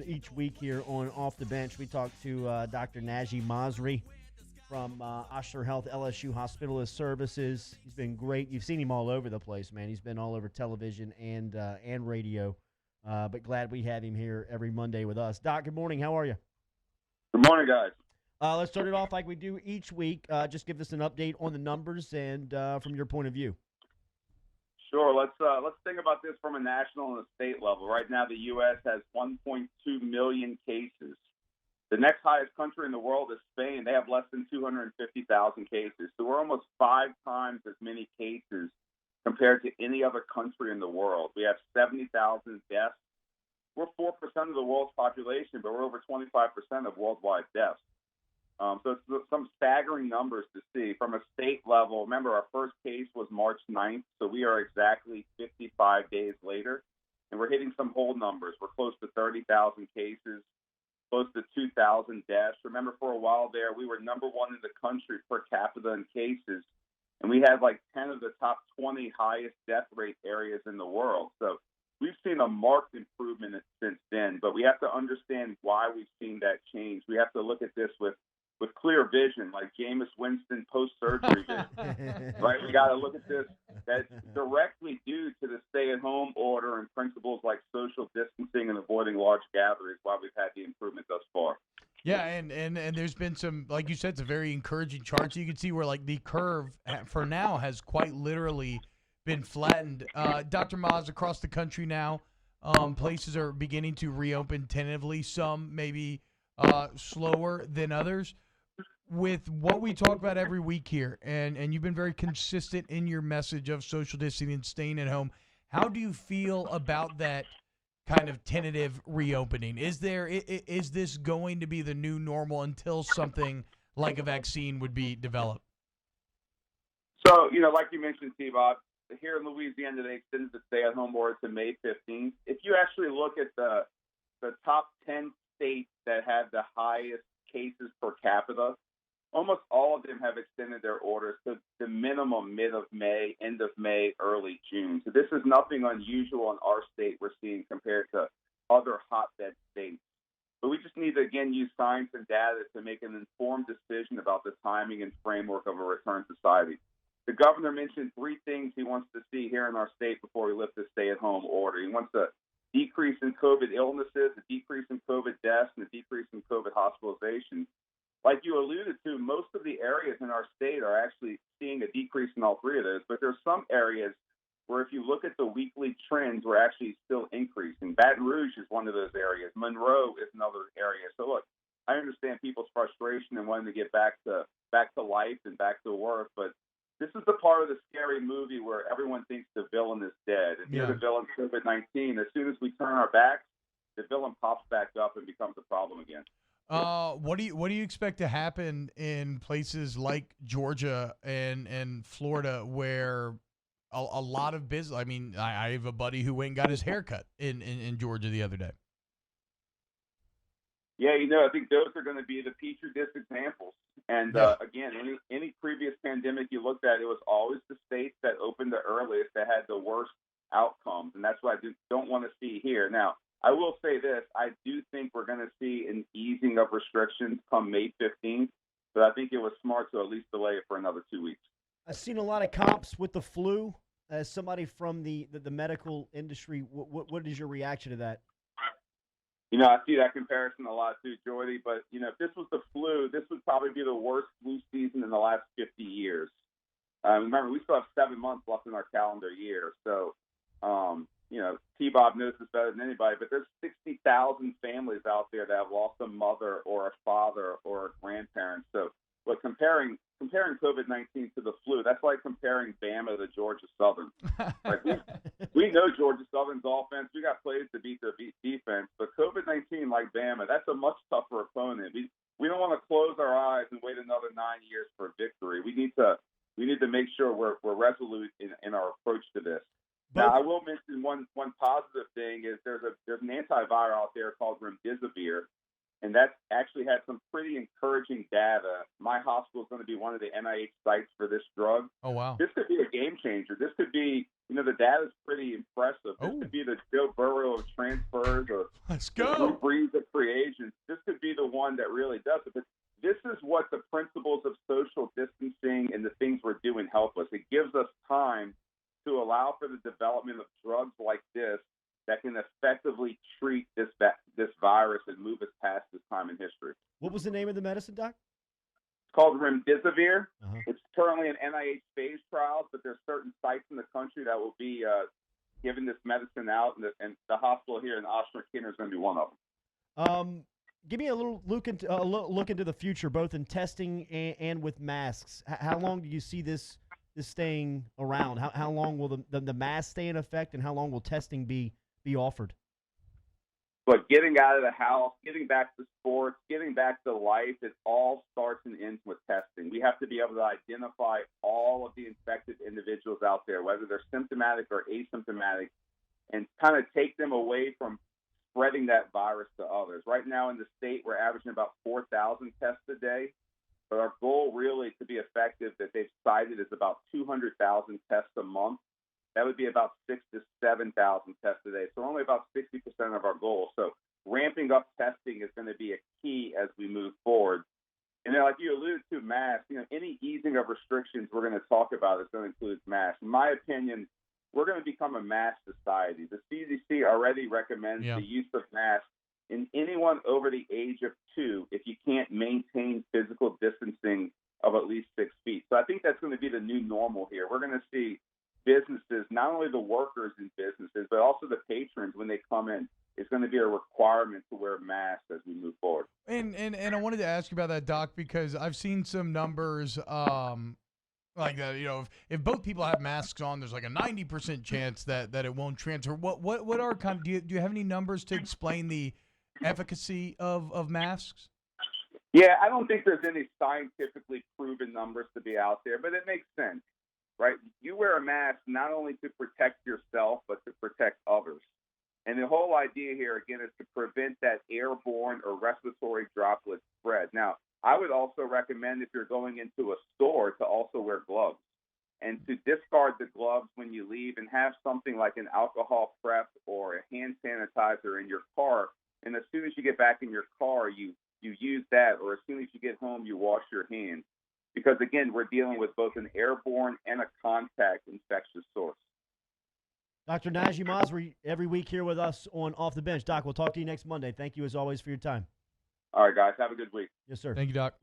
Each week here on Off the Bench, we talk to Dr. Najy Masri from Osher Health LSU Hospitalist Services. He's been great. You've seen him all over the place, man. He's been all over television and radio. But glad we have him here every Monday with us. Doc, good morning. How are you? Good morning, guys. Let's start it off like we do each week. Just give us an update on the numbers and from your point of view. Sure. Let's think about this from a national and a state level. Right now, the U.S. has 1.2 million cases. The next highest country in the world is Spain. They have less than 250,000 cases. So we're almost 5 times as many cases compared to any other country in the world. We have 70,000 deaths. We're 4% of the world's population, but we're over 25% of worldwide deaths. So it's some staggering numbers to see. From a state level, remember our first case was March 9th, so we are exactly 55 days later, and we're hitting some whole numbers. We're close to 30,000 cases, close to 2,000 deaths. Remember, for a while there, we were number one in the country per capita in cases, and we had like 10 of the top 20 highest death rate areas in the world. So we've seen a marked improvement since then, but we have to understand why we've seen that change. We have to look at this with clear vision, like Jameis Winston post-surgery vision, right? We got to look at this that's directly due to the stay-at-home order and principles like social distancing and avoiding large gatherings, why we've had the improvement thus far. Yeah, and there's been some, like you said, it's a very encouraging chart. So you can see where, like, the curve for now has quite literally been flattened. Dr. Maz, across the country now, places are beginning to reopen tentatively. Some maybe slower than others. With what we talk about every week here, and you've been very consistent in your message of social distancing and staying at home, how do you feel about that kind of tentative reopening? Is this going to be the new normal until something like a vaccine would be developed? So, like you mentioned, T-Bob, here in Louisiana, they extended the stay-at-home order to May 15th. If you actually look at the top 10 states that have the highest cases per capita, almost all of them have extended their orders to the minimum mid of May, end of May, early June. So this is nothing unusual in our state we're seeing compared to other hotbed states. But we just need to, again, use science and data to make an informed decision about the timing and framework of a return to society. The governor mentioned 3 things he wants to see here in our state before we lift the stay-at-home order. He wants a decrease in COVID illnesses, a decrease in COVID deaths, and a decrease in COVID hospitalizations. Like you alluded to, most of the areas in our state are actually seeing a decrease in all 3 of those, but there's some areas where if you look at the weekly trends, we're actually still increasing. Baton Rouge is one of those areas. Monroe is another area. So look, I understand people's frustration and wanting to get back to life and back to work, but this is the part of the scary movie where everyone thinks the villain is dead. If you're the villain of COVID-19, as soon as we turn our backs, the villain pops back up and becomes a problem again. What do you expect to happen in places like Georgia and Florida where a lot of business? I mean, I have a buddy who went and got his hair cut in Georgia the other day. Yeah, I think those are going to be the petri dish examples. And again, any previous pandemic you looked at, it was always the states that opened the earliest that had the worst outcomes, and that's what I don't want to see here. Now, I will say this: I do think we're going to see an easing of restrictions come May 15th, but I think it was smart to at least delay it for another 2 weeks. I've seen a lot of comps with the flu. As somebody from the medical industry, what is your reaction to that? I see that comparison a lot too, Jordy. But, if this was the flu, this would probably be the worst flu season in the last 50 years. Remember, we still have 7 months left in our calendar year. So, T-Bob knows this better than anybody, but there's 60,000 families out there that have lost a mother or a father or a grandparent. So, comparing COVID-19 to the flu, that's like comparing Bama to Georgia Southern. Like we know Georgia Southern's offense. We got plays to beat their defense, but COVID-19, like Bama, that's a much tougher opponent. We don't want to close our eyes and wait another 9 years for victory. We need to make sure we're resolute in our approach to this. Now, I will mention one positive thing is there's an antiviral out there called remdesivir, and that's actually had some pretty encouraging data. My hospital is going to be one of the NIH sites for this drug. Oh, wow. This could be a game changer. This could be The data is pretty impressive. This Oh. could be the Joe Burrow of transfers or Let's the go. Drew Brees of free agents. This could be the one that really does it. But this is what the principles of social distancing and the things we're doing help us. It gives us time to allow for the development of drugs like this that can effectively treat this virus and move us past this time in history. What was the name of the medicine, Doc? It's called remdesivir. Uh-huh. It's currently in NIH phase trials, but there's certain sites in the country that will be giving this medicine out, and the hospital here in Oshner Kinder is going to be one of them. Give me a little look into the future, both in testing and with masks. How long do you see this staying around? How long will the mask stay in effect, and how long will testing be offered? But getting out of the house, getting back to sports, getting back to life, it all starts and ends with testing. We have to be able to identify all of the infected individuals out there, whether they're symptomatic or asymptomatic, and kind of take them away from spreading that virus to others. Right now in the state, we're averaging about 4,000 tests a day, but our goal really to be effective that they've cited is about 200,000 tests a month. That would be about 6,000 to 7,000 tests a day. So only about 60% of our goal. So ramping up testing is going to be a key as we move forward. And then, like you alluded to, masks, any easing of restrictions we're going to talk about is going to include masks. In my opinion, we're going to become a mask society. The CDC already recommends the use of masks in anyone over the age of 2 if you can't maintain physical distancing of at least 6 feet. So I think that's going to be the new normal here. We're going to see businesses, not only the workers in businesses, but also the patrons when they come in. It's going to be a requirement to wear masks as we move forward. And I wanted to ask you about that, Doc, because I've seen some numbers like that. If both people have masks on, there's like a 90% chance that it won't transfer. What are do you have any numbers to explain the efficacy of masks? Yeah, I don't think there's any scientifically proven numbers to be out there, but it makes sense. Right? You wear a mask not only to protect yourself, but to protect others. And the whole idea here, again, is to prevent that airborne or respiratory droplet spread. Now, I would also recommend if you're going into a store to also wear gloves and to discard the gloves when you leave and have something like an alcohol prep or a hand sanitizer in your car. And as soon as you get back in your car, you use that, or as soon as you get home, you wash your hands. Because, again, we're dealing with both an airborne and a contact infectious source. Dr. Najy Masri, every week here with us on Off the Bench. Doc, we'll talk to you next Monday. Thank you, as always, for your time. All right, guys. Have a good week. Yes, sir. Thank you, Doc.